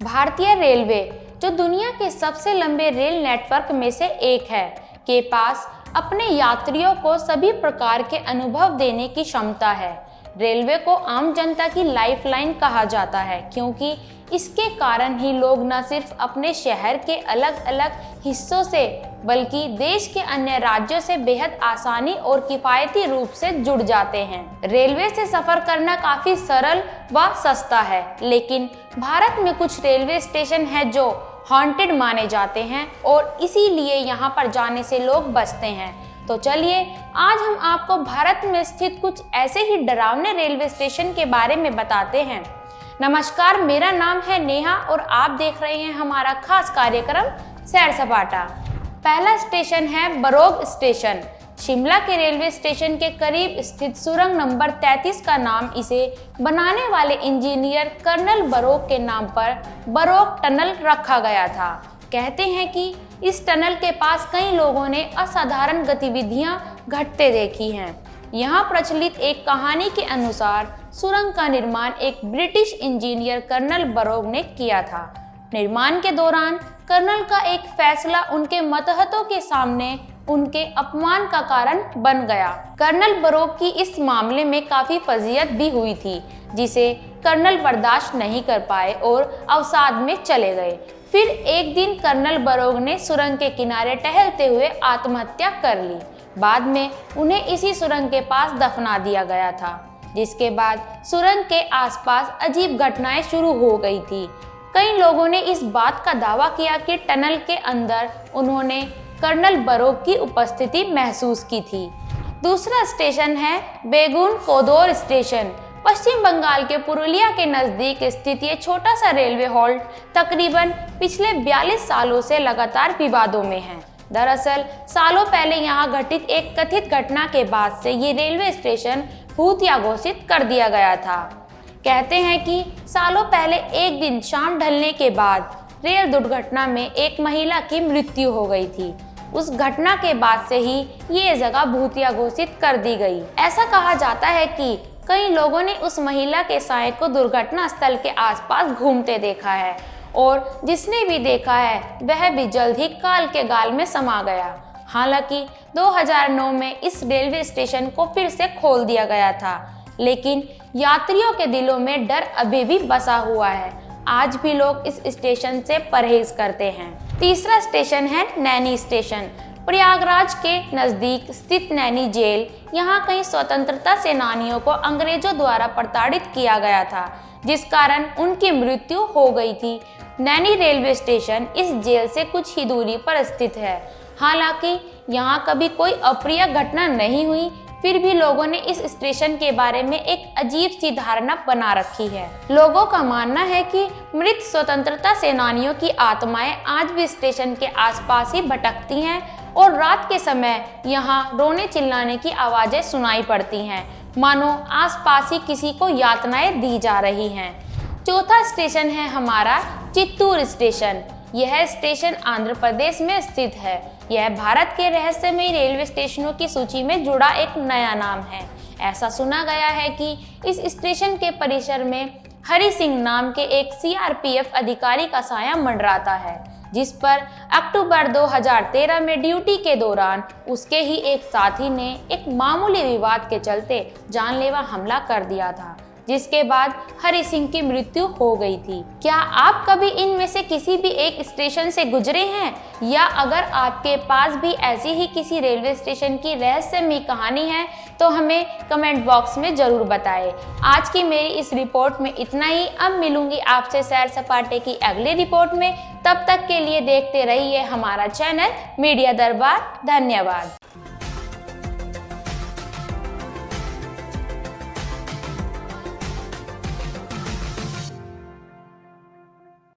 भारतीय रेलवे, जो दुनिया के सबसे लंबे रेल नेटवर्क में से एक है, के पास अपने यात्रियों को सभी प्रकार के अनुभव देने की क्षमता है। रेलवे को आम जनता की लाइफलाइन कहा जाता है, क्योंकि इसके कारण ही लोग न सिर्फ अपने शहर के अलग अलग हिस्सों से बल्कि देश के अन्य राज्यों से बेहद आसानी और किफायती रूप से जुड़ जाते हैं। रेलवे से सफर करना काफी सरल व सस्ता है, लेकिन भारत में कुछ रेलवे स्टेशन हैं जो हॉन्टेड माने जाते हैं और इसीलिए यहाँ पर जाने से लोग बचते हैं। तो चलिए आज हम आपको भारत में स्थित कुछ ऐसे ही डरावने रेलवे स्टेशन के बारे में बताते हैं। नमस्कार, मेरा नाम है नेहा और आप देख रहे हैं हमारा खास कार्यक्रम सैर सपाटा। पहला स्टेशन है बरोग स्टेशन। शिमला के रेलवे स्टेशन के करीब स्थित सुरंग नंबर 33 का नाम इसे बनाने वाले इंजीनियर कर्नल बरोग के नाम पर बरोग टनल रखा गया था। कहते हैं कि इस टनल के पास कई लोगों ने असाधारण गतिविधियां घटते देखी हैं। यहाँ प्रचलित एक कहानी के अनुसार सुरंग का निर्माण एक ब्रिटिश इंजीनियर कर्नल बरोग ने किया था। निर्माण के दौरान कर्नल का एक फैसला उनके मतहतों के सामने उनके अपमान का कारण बन गया। कर्नल बरोग की इस मामले में काफी फजीयत भी हुई थी, जिसे कर्नल बर्दाश्त नहीं कर पाए और अवसाद में चले गए। फिर एक दिन कर्नल बरोग ने सुरंग के किनारे टहलते हुए आत्महत्या कर ली। बाद में उन्हें इसी सुरंग के पास दफना दिया गया था, जिसके बाद सुरंग के आसपास अजीब घटनाएं शुरू हो गई थी। कई लोगों ने इस बात का दावा किया कि टनल के अंदर उन्होंने कर्नल बरोग की उपस्थिति महसूस की थी। दूसरा स्टेशन है बेगुन कोदोर स्टेशन। पश्चिम बंगाल के पुरुलिया के नजदीक स्थित ये छोटा सा रेलवे हॉल्ट तकरीबन पिछले 42 सालों से लगातार विवादों में है। दरअसल सालों पहले यहाँ घटित एक कथित घटना के बाद से ये रेलवे स्टेशन भूतिया घोषित कर दिया गया था। कहते हैं कि सालों पहले एक दिन शाम ढलने के बाद रेल दुर्घटना में एक महिला की मृत्यु हो गई थी। उस घटना के बाद से ही ये जगह भूतिया घोषित कर दी गई। ऐसा कहा जाता है कि कई लोगों ने उस महिला के साय को दुर्घटना स्थल के आसपास घूमते देखा है और जिसने भी देखा है वह भी जल्द ही काल के गाल में समा गया। हालांकि 2009 में इस रेलवे स्टेशन को फिर से खोल दिया गया था, लेकिन यात्रियों के दिलों में डर अभी भी बसा हुआ है। आज भी लोग इस स्टेशन से परहेज करते हैं। तीसरा स्टेशन है नैनी स्टेशन। प्रयागराज के नजदीक स्थित नैनी जेल, यहाँ कई स्वतंत्रता सेनानियों को अंग्रेजों द्वारा प्रताड़ित किया गया था, जिस कारण उनकी मृत्यु हो गई थी। नैनी रेलवे स्टेशन इस जेल से कुछ ही दूरी पर स्थित है। हालांकि यहाँ कभी कोई अप्रिय घटना नहीं हुई, फिर भी लोगों ने इस स्टेशन के बारे में एक अजीब सी धारणा बना रखी है। लोगों का मानना है कि मृत स्वतंत्रता सेनानियों की आत्माएं आज भी स्टेशन के आसपास ही भटकती हैं और रात के समय यहाँ रोने चिल्लाने की आवाजें सुनाई पड़ती हैं, मानो आसपास ही किसी को यातनाएं दी जा रही हैं। चौथा स्टेशन है हमारा चित्तूर स्टेशन। यह स्टेशन आंध्र प्रदेश में स्थित है। यह भारत के रहस्यमयी रेलवे स्टेशनों की सूची में जुड़ा एक नया नाम है। ऐसा सुना गया है कि इस स्टेशन के परिसर में हरि सिंह नाम के एक सीआरपीएफ अधिकारी का साया मंडराता है, जिस पर अक्टूबर 2013 में ड्यूटी के दौरान उसके ही एक साथी ने एक मामूली विवाद के चलते जानलेवा हमला कर दिया था, जिसके बाद हरि सिंह की मृत्यु हो गई थी। क्या आप कभी इनमें से किसी भी एक स्टेशन से गुजरे हैं, या अगर आपके पास भी ऐसी ही किसी रेलवे स्टेशन की रहस्यमयी कहानी है तो हमें कमेंट बॉक्स में जरूर बताएं। आज की मेरी इस रिपोर्ट में इतना ही। अब मिलूंगी आपसे सैर सपाटे की अगली रिपोर्ट में। तब तक के लिए देखते रहिए हमारा चैनल मीडिया दरबार। धन्यवाद।